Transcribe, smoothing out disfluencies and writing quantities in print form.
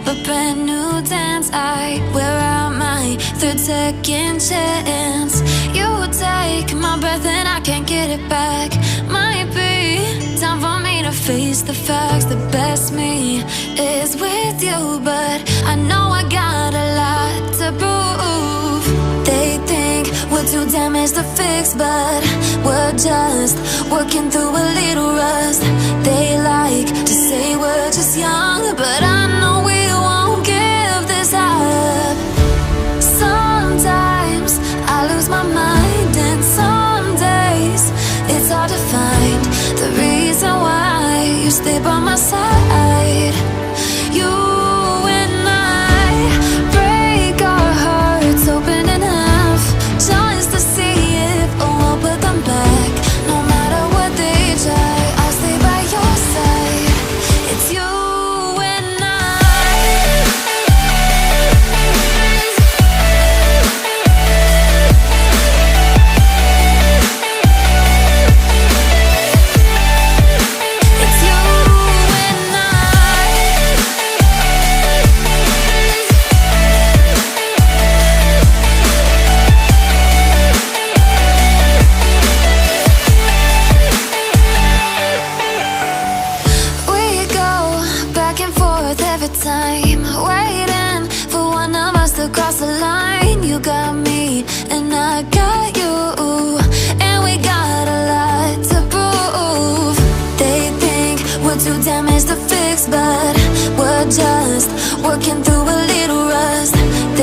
a brand new dance. I wear out my third second chance. You take my breath and I can't get it back. Might be time for me to face the facts. The best me is with you, but I know I got a lot to prove. They think we're too damaged to fix, but we're just working through a little rust. They like to say we're just young, but I know we won't give this up. Sometimes I lose my mind, and some days it's hard to find the reason why you stay by my side. You and I break our hearts open in half, just to see if we'll put them back. No matter what they try, I'll stay by your side. It's you and I. It's you and I. We go back and forth every time, waiting for one of us to cross the line. You got me and I got you, and we got a lot to prove. They think we're too damaged to fix, but we're just